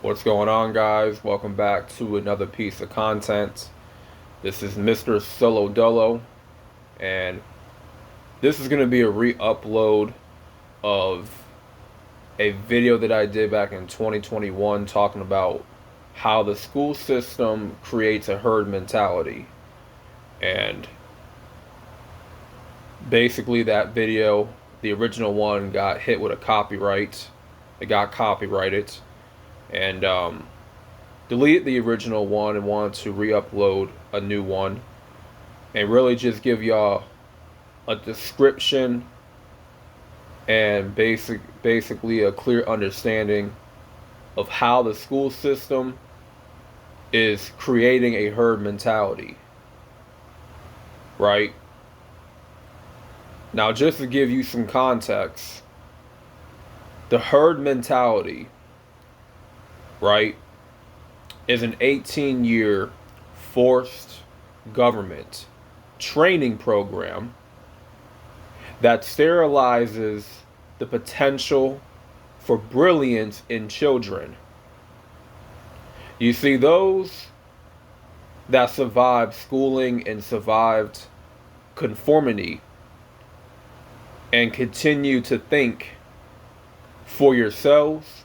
What's going on, guys? Welcome back to another piece of content. This is Mr. Solo Dolo, and this is going to be a re-upload of a video that I did back in 2021 talking about how the school system creates a herd mentality. And basically, that video, the original one, got hit with a copyright. It got copyrighted, and deleted the original one and wanted to re-upload a new one and really just give y'all a description and basically a clear understanding of how the school system is creating a herd mentality, right? Now, just to give you some context, the herd mentality, right, is an 18-year forced government training program that sterilizes the potential for brilliance in children. You see, those that survived schooling and survived conformity and continue to think for yourselves,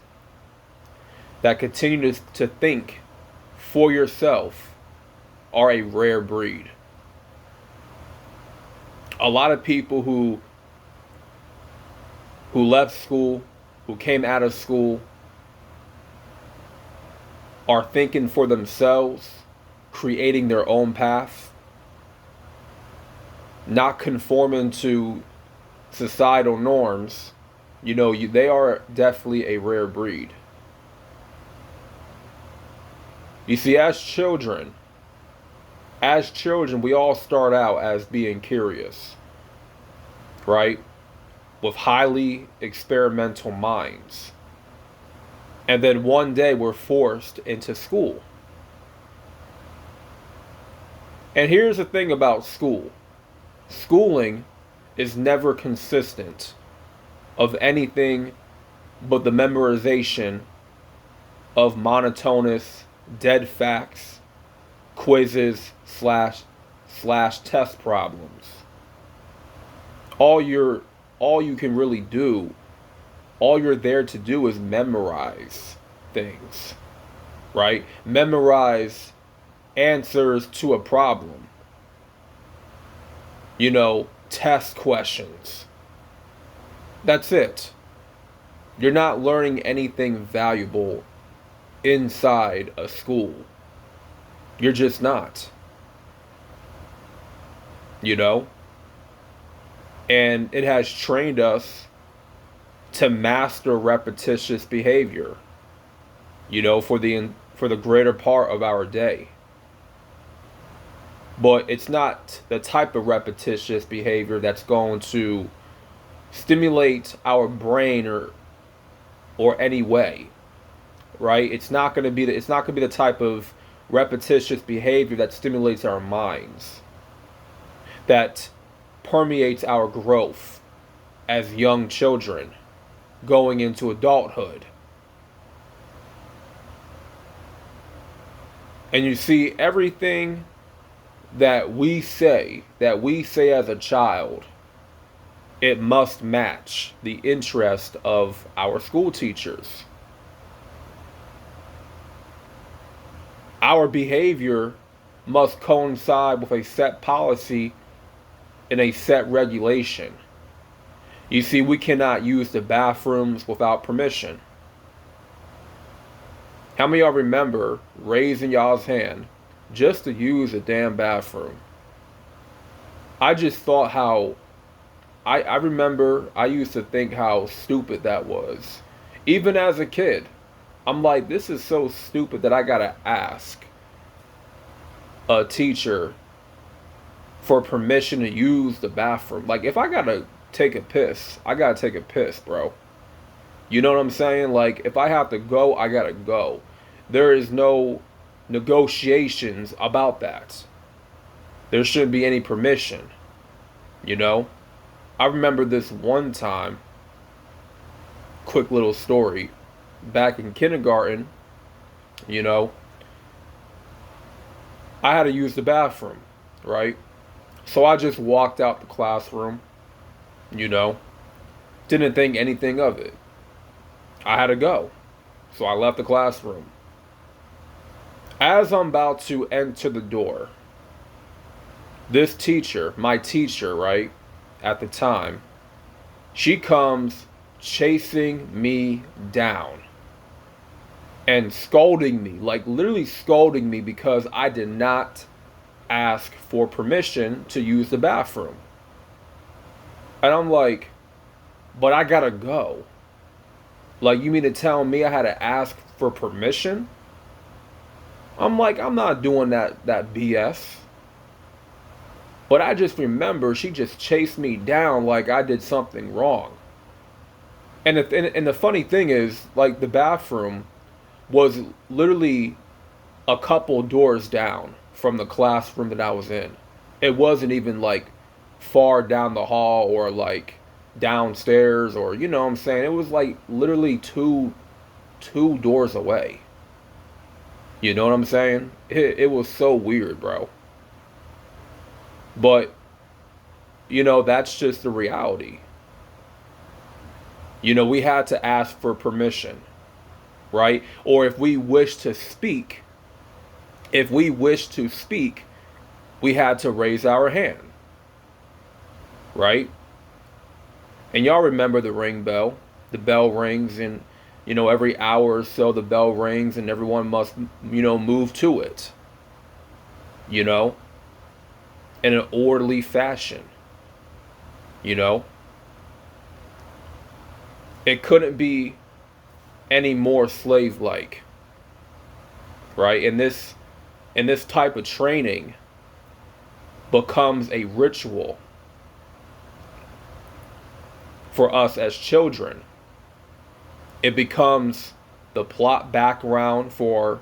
that continue to think for yourself, are a rare breed. A lot of people who left school, who came out of school, are thinking for themselves, creating their own path, not conforming to societal norms. They are definitely a rare breed. You see, as children, we all start out as being curious, right? With highly experimental minds. And then one day we're forced into school. And here's the thing about school. Schooling is never consistent of anything but the memorization of monotonous dead facts, quizzes slash test problems. All you can really do, all you're there to do is memorize things, right? Memorize answers to a problem. Test questions. That's it. You're not learning anything valuable inside a school. You're just not. And it has trained us to master repetitious behavior, for the greater part of our day. But it's not the type of repetitious behavior that's going to stimulate our brain or any way, right? It's not going to be the type of repetitious behavior that stimulates our minds, that permeates our growth as young children going into adulthood. And you see, everything that we say as a child, it must match the interest of our school teachers. Our behavior must coincide with a set policy and a set regulation. You see, we cannot use the bathrooms without permission. How many of y'all remember raising y'all's hand just to use a damn bathroom? I just thought how I remember I used to think how stupid that was. Even as a kid, I'm like, this is so stupid that I gotta ask a teacher for permission to use the bathroom. Like, if I gotta take a piss, I gotta take a piss, bro. You know what I'm saying? Like, if I have to go, I gotta go. There is no negotiations about that. There shouldn't be any permission. I remember this one time, quick little story. Back in kindergarten, You know, I had to use the bathroom, right? So I just walked out the classroom, you know, didn't think anything of it. I had to go. So I left the classroom. As I'm about to enter the door, this teacher, my teacher, right, at the time, she comes chasing me down and scolding me, like literally scolding me because I did not ask for permission to use the bathroom. And I'm like, but I gotta go. Like, you mean to tell me I had to ask for permission? I'm like, I'm not doing that BS. But I just remember she just chased me down like I did something wrong. And the funny thing is, like, the bathroom was literally a couple doors down from the classroom that I was in. It wasn't even like far down the hall or like downstairs, or you know what I'm saying. It was like literally two doors away. You know what I'm saying? It was so weird, bro. But you know, that's just the reality. You know, we had to ask for permission, right? Or if we wish to speak, we had to raise our hand, right? And y'all remember the ring bell. The bell rings, and you know, every hour or so the bell rings and everyone must, you know, move to it. You know, in an orderly fashion. You know, it couldn't be any more slave like, right? And this type of training becomes a ritual for us as children. It becomes the plot background for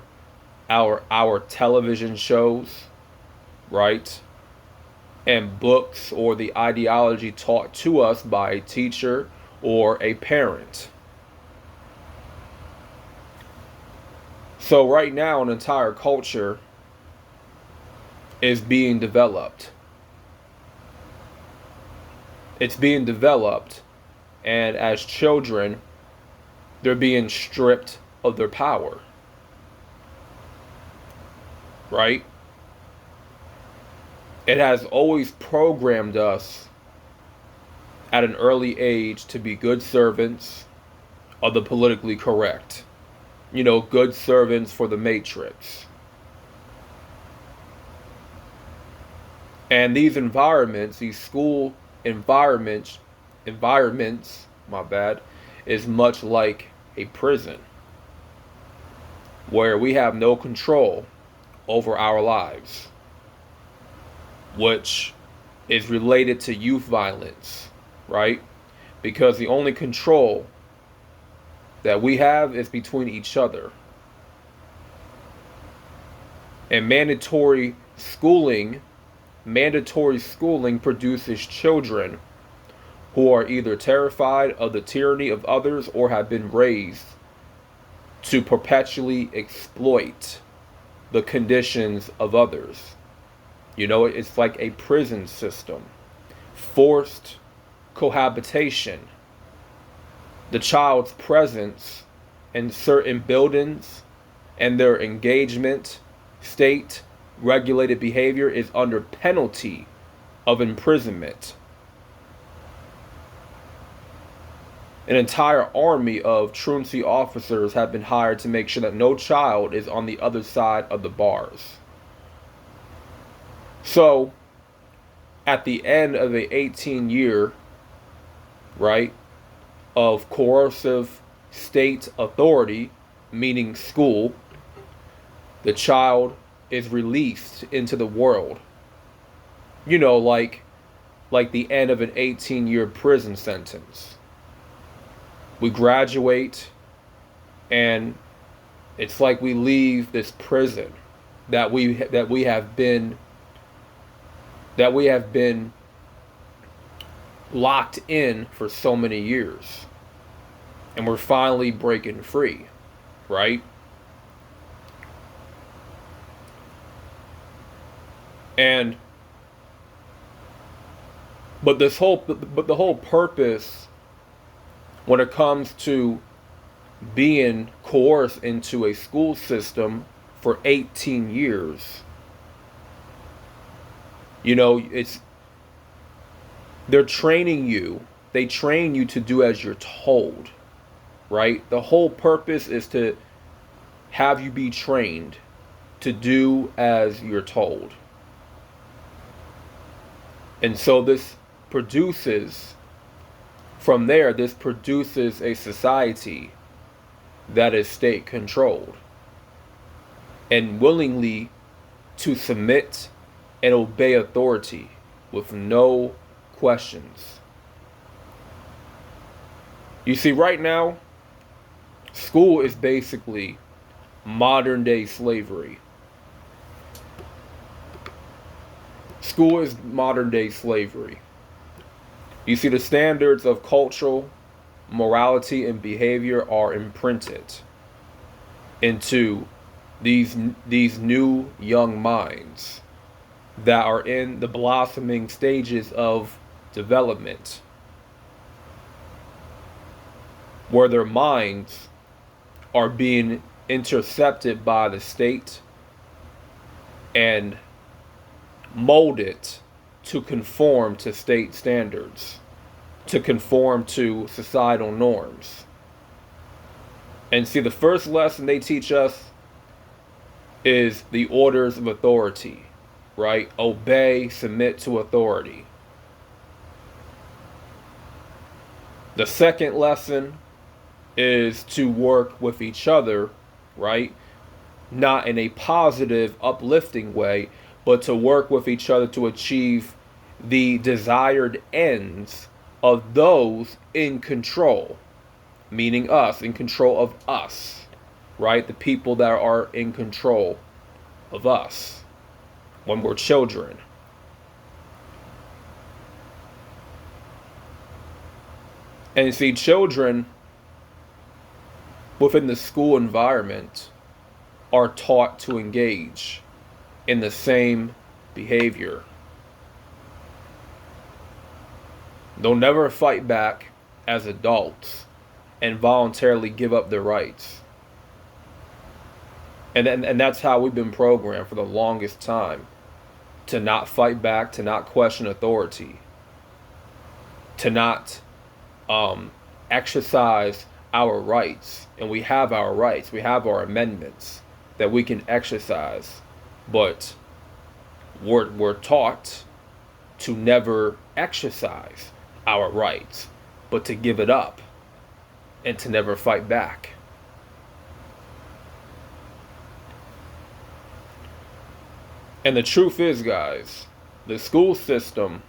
our television shows, right? And books, or the ideology taught to us by a teacher or a parent. So right now an entire culture is being developed. It's being developed, and as children they're being stripped of their power. Right? It has always programmed us at an early age to be good servants of the politically correct. You know, good servants for the matrix. And these environments, these school environments, my bad, is much like a prison where we have no control over our lives, which is related to youth violence, right? Because the only control that we have is between each other. And mandatory schooling produces children who are either terrified of the tyranny of others or have been raised to perpetually exploit the conditions of others. You know, it's like a prison system. Forced cohabitation. The child's presence in certain buildings and their engagement, state regulated behavior is under penalty of imprisonment. An entire army of truancy officers have been hired to make sure that no child is on the other side of the bars. So, at the end of the 18-year, right, of coercive state authority, meaning school, the child is released into the world. You know, like the end of an 18-year prison sentence. We graduate, and it's like we leave this prison that we have been locked in for so many years, and we're finally breaking free, right? And but the whole purpose when it comes to being coerced into a school system for 18 years, it's they're training you. They train you to do as you're told, right? The whole purpose is to have you be trained to do as you're told. And so from there, this produces a society that is state controlled and willingly to submit and obey authority with no questions. You see, right now, school is basically modern day slavery. School is modern day slavery. You see, the standards of cultural morality and behavior are imprinted into these new young minds that are in the blossoming stages of development, where their minds are being intercepted by the state and molded to conform to state standards, to conform to societal norms. And see, the first lesson they teach us is the orders of authority, right? Obey, submit to authority. The second lesson is to work with each other, right? Not in a positive, uplifting way, but to work with each other to achieve the desired ends of those in control, meaning us, in control of us, right? The people that are in control of us when we're children. And you see, children within the school environment are taught to engage in the same behavior. They'll never fight back as adults and voluntarily give up their rights. And that's how we've been programmed for the longest time. To not fight back, to not question authority, to not exercise our rights. And we have our rights, we have our amendments that we can exercise, but we're taught to never exercise our rights, but to give it up and to never fight back. And the truth is, guys, the school system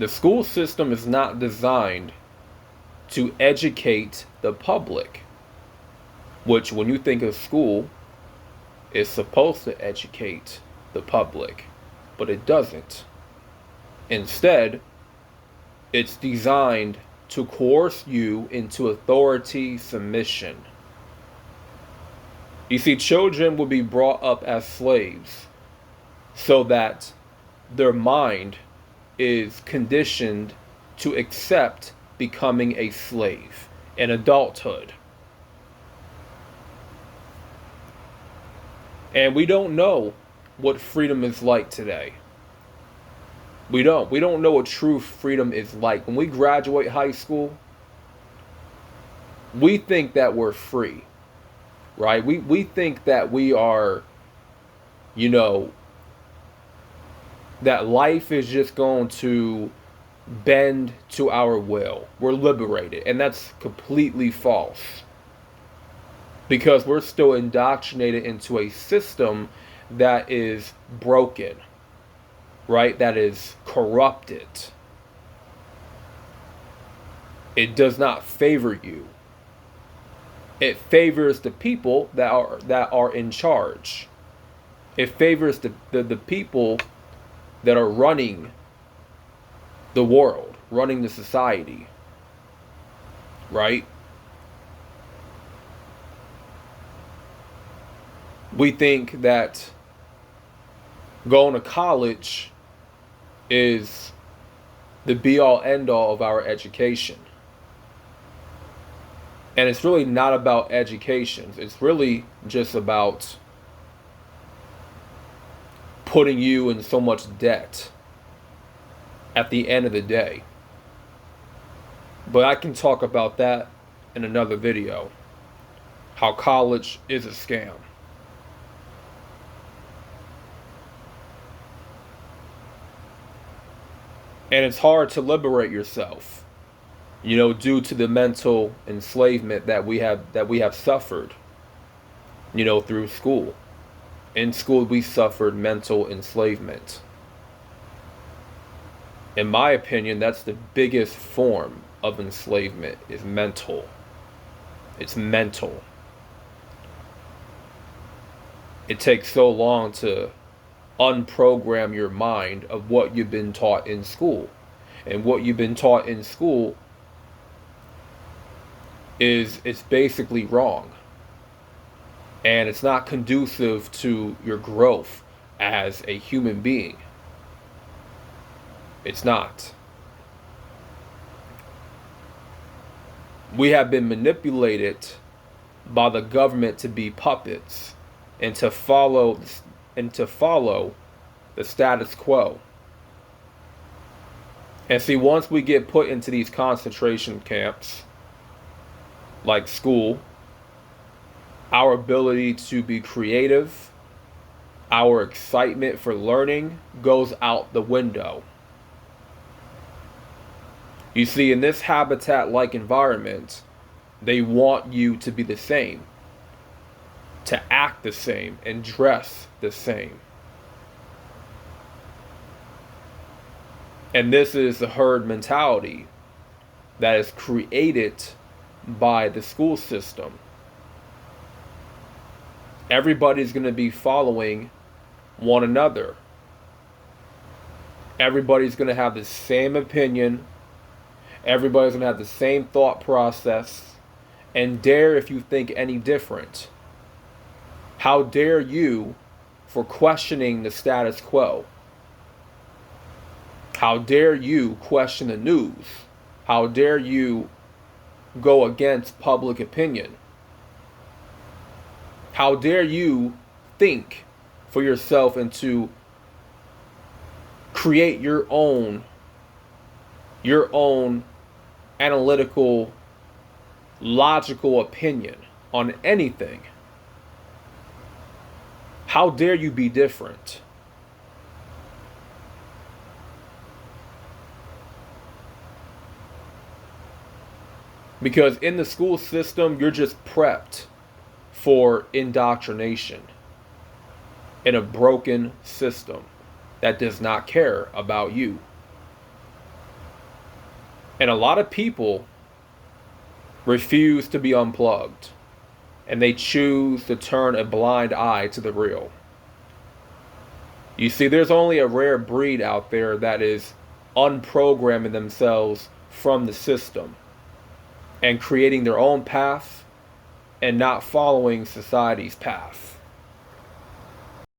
is not designed to educate the public, which when you think of school, is supposed to educate the public, but it doesn't. Instead, it's designed to coerce you into authority submission. You see, children will be brought up as slaves so that their mind is conditioned to accept becoming a slave in adulthood. And we don't know what freedom is like today. We don't know what true freedom is like. When we graduate high school, we think that we're free, right? We think that we are, that life is just going to bend to our will. We're liberated. And that's completely false. Because we're still indoctrinated into a system that is broken, right? That is corrupted. It does not favor you. It favors the people that are in charge. It favors the people that are running the world, running the society, right? We think that Going to college is the be all end all of our education. And it's really not about education. It's really just about putting you in so much debt at the end of the day. But I can talk about that in another video. How college is a scam. And it's hard to liberate yourself, due to the mental enslavement that we have suffered, through school. In school, we suffered mental enslavement. In my opinion, that's the biggest form of enslavement, is mental. It's mental. It takes so long to unprogram your mind of what you've been taught in school. And what you've been taught in school it's basically wrong. And it's not conducive to your growth as a human being. It's not. We have been manipulated by the government to be puppets and to follow the status quo. And see, once we get put into these concentration camps, like school, our ability to be creative, our excitement for learning goes out the window. You see, in this habitat-like environment, they want you to be the same, to act the same, and dress the same. And this is the herd mentality that is created by the school system. Everybody's going to be following one another. Everybody's going to have the same opinion. Everybody's going to have the same thought process. And dare if you think any different. How dare you for questioning the status quo? How dare you question the news? How dare you go against public opinion? How dare you think for yourself and to create your own analytical, logical opinion on anything? How dare you be different? Because in the school system, you're just prepped for indoctrination in a broken system that does not care about you. And a lot of people refuse to be unplugged, and they choose to turn a blind eye to the real. You see, there's only a rare breed out there that is unprogramming themselves from the system and creating their own path and not following society's path.